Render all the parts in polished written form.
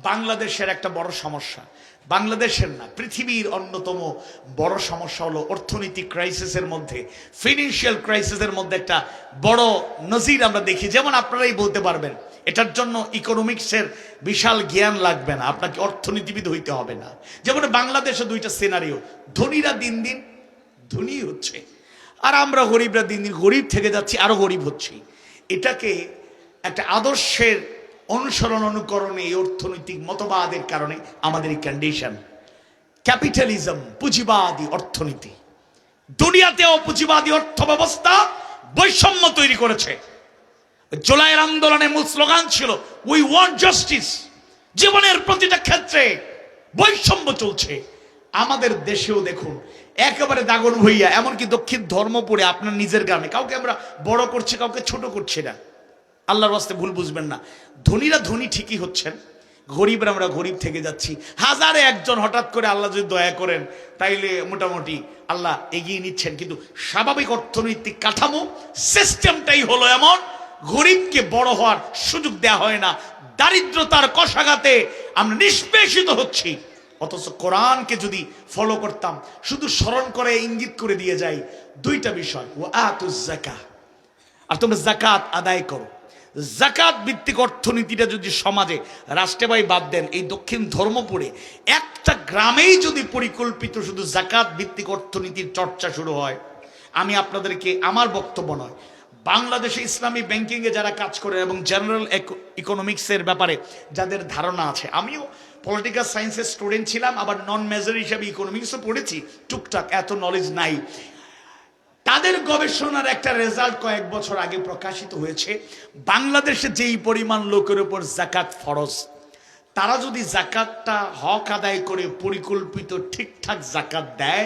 বাংলাদেশের একটা বড় সমস্যা, বাংলাদেশের না পৃথিবীর অন্যতম বড় সমস্যা হলো অর্থনৈতিক ক্রাইসিসের মধ্যে, ফিনান্সিয়াল ক্রাইসিসের মধ্যে একটা বড় নজির আমরা দেখি। যেমন আপনারাই বলতে পারবেন, এটার জন্য ইকোনমিক্সের বিশাল জ্ঞান লাগবে না, আপনাকে অর্থনীতিবিদ হইতে হবে না। যেমন বাংলাদেশে দুইটা সিনারিও, ধনীরা দিন দিন ধনী হচ্ছে আর আমরা গরিবরা দিন দিন গরিব থেকে যাচ্ছি, আরো গরিব হচ্ছি। এটাকে একটা আদর্শের অনুসরণ অনুকরণে, এই অর্থনৈতিক মতবাদের কারণে আমাদের এই কন্ডিশন। ক্যাপিটালিজম, পুঁজিবাদী অর্থনীতি, দুনিয়াতেও পুঁজিবাদী অর্থ ব্যবস্থা বৈষম্য তৈরি করেছে। জুলাইয়ের আন্দোলনে মূল স্লোগান ছিল উই ওয়ান্ট জাস্টিস। জীবনের প্রতিটা ক্ষেত্রে বৈষম্য চলছে। আমাদের দেশেও দেখুন একেবারে দাগন ভইয়া, এমনকি দক্ষিণ ধর্মপুরে আপনার নিজের গ্রামে কাউকে আমরা বড় করছি, কাউকে ছোট করছি না। আল্লাহর রাস্তে ভুল বুঝবেন না, ধনীরা ধনী ঠিকই হচ্ছেন, গরিবরা আমরা গরিব থেকে যাচ্ছি। হাজারে একজন হঠাৎ করে আল্লাহ যদি দয়া করেন তাইলে মোটামুটি আল্লাহ এগিয়ে নিচ্ছেন, কিন্তু স্বাভাবিক অর্থনৈতিক কাঠামো সিস্টেমটাই হলো এমন, গরিবকে বড় হওয়ার সুযোগ দেয়া হয় না। দারিদ্রতার কষাঘাতে আমরা নিষ্পেষিত হচ্ছি। অথচ কোরআনকে যদি ফলো করতাম, শুধু স্মরণ করে ইঙ্গিত করে দিয়ে যাই দুইটা বিষয়, ওয়া আতুজ যাকাত, আর তোমরা যাকাত আদায় করো। যাকাত ভিত্তিক অর্থনীতিটা যদি সমাজে, রাষ্ট্রে ভাই বাদ দেন, এই দক্ষিণ ধর্মপুরে একটা গ্রামেই যদি পরিকল্পিত শুধু যাকাত ভিত্তিক অর্থনীতির চর্চা শুরু হয়, আমি আপনাদেরকে, আমার বক্তব্য নয়, বাংলাদেশে ইসলামী ব্যাংকিংয়ে যারা কাজ করে এবং জেনারেল ইকোনমিক্সের ব্যাপারে যাদের ধারণা আছে, আমিও পলিটিক্যাল সায়েন্সের স্টুডেন্ট ছিলাম, আবার নন মেজর হিসাবে ইকোনমিক্সও পড়েছি, টুকটাক, এত নলেজ নাই। তাদের গবেষণার একটা রেজাল্ট কয়েক বছর আগে প্রকাশিত হয়েছে, বাংলাদেশে যেই পরিমাণ লোকের উপর যাকাত ফরজ, তারা যদি যাকাতটা হক আদায় করে পরিকল্পিত ঠিকঠাক যাকাত দেয়,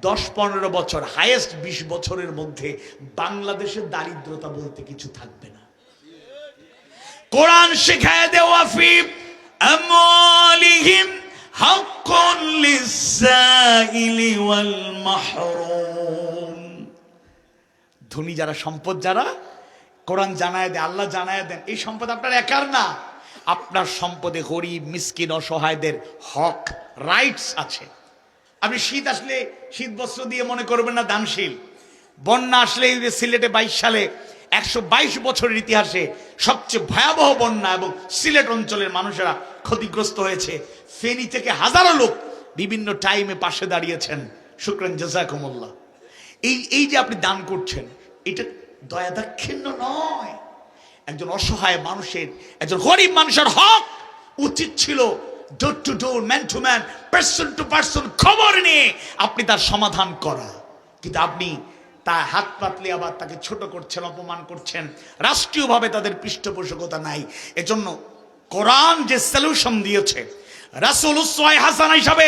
10-15 বছর, হাইয়েস্ট 20 বছরের মধ্যে বাংলাদেশের দারিদ্রতা বলতে কিছু থাকবে না। কোরআন শিখায় দেওয়া ফি আমওয়ালিহিম হাক্কুন লিস-সাইলি ওয়াল মাহরুম। ধনী যারা, সম্পদ যারা, কোরআন জানায় দেয়, আল্লাহ জানায় দেন, এই সম্পদ আপনার একার না, আপনার সম্পদে গরিব, মিসকিন, অসহায়দের হক, রাইটস আছে। আপনি শীত আসলে শীত বস্ত্র দিয়ে মনে করবেন না দানশীল। বন্যা আসলে সিলেটে 22 সালে 122 বছরের ইতিহাসে সবচেয়ে ভয়াবহ বন্যা, এবং সিলেট অঞ্চলের মানুষেরা ক্ষতিগ্রস্ত হয়েছে। ফেনী থেকে হাজারো লোক বিভিন্ন টাইমে পাশে দাঁড়িয়েছেন, শুকরান জাযাকুমুল্লাহ। এই যে আপনি দান করছেন, এটা দয়া দাক্ষিণ্য নয়। একজন অসহায় মানুষের, একজন গরিব মানুষের হক উচিত ছিল door to door, man to man, person to person খবর নিয়ে আপনি তার সমাধান করা। কিন্তু আপনি তা হাত পাতলে আবার তাকে ছোট করছেন, অপমান করছেন, রাষ্ট্রীয়ভাবে তাদের পৃষ্ঠপোষকতা নাই। এজন্য কোরআন যে সলিউশন দিয়েছে, রাসূল উসওয়া হাসানা হিসাবে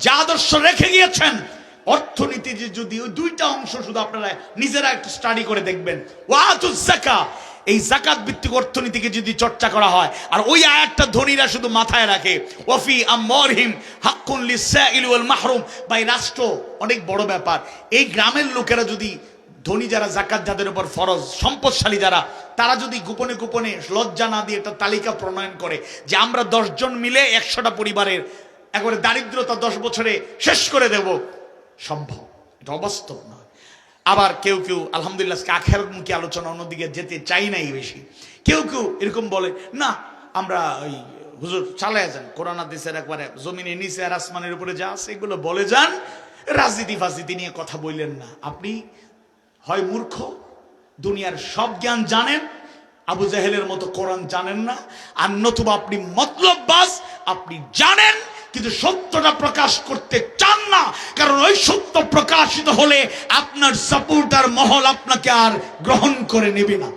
যে আদর্শ রেখে গিয়েছেন, অর্থনীতি যে যদি ওই দুইটা অংশ শুধু আপনারা নিজেরা একটু স্টাডি করে দেখবেন, ওয়াতুজ যাকাত, এই যাকাত ভিত্তিক অর্থনীতিকে যদি চর্চা করা হয়, আর ওই আয়াতটা ধনীরা শুধু মাথায় রাখে, ওয়াফি আমওয়ালিহিম হাক্কুন লিস-সাইলি ওয়াল মাহরুম, বা এই রাষ্ট্র অনেক বড় ব্যাপার। এই গ্রামের লোকেরা যদি, ধনী যারা, যাকাত যাদের উপর ফরজ, সম্পদশালী যারা, তারা যদি গোপনে গোপনে লজ্জা না দিয়ে একটা তালিকা প্রণয়ন করে যে আমরা 10 জন মিলে 100টা পরিবারের একবারে দারিদ্রতা 10 বছরে শেষ করে দেব, সম্ভব, এটা অবাস্তব নয়। আবার কেউ কেউ আলহামদুলিল্লাহ আখিরাতমুখী আলোচনা অন্যদিকে যেতে চাই নাই বেশি। কেউ কেউ এরকম বলে, না আমরা ওই হুজুর চালায় যান, কোরআন হাদিসের একবারে জমিনের নিচে আর আসমানের উপরে যা আছে এগুলো বলে যান, রাজনীতি ফাজনীতি নিয়ে কথা বললেন না। আপনি হয় মূর্খ, দুনিয়ার সব জ্ঞান জানেন, আবু জাহেলের মতো কোরআন জানেন না, আর নতুবা আপনি মতলববাজ, আপনি জানেন কিন্তু সত্যটা প্রকাশ করতে চান না, কারণ ওই সত্য প্রকাশিত হলে আপনার সাপোর্টার মহল আপনাকে আর গ্রহণ করে নেবে না।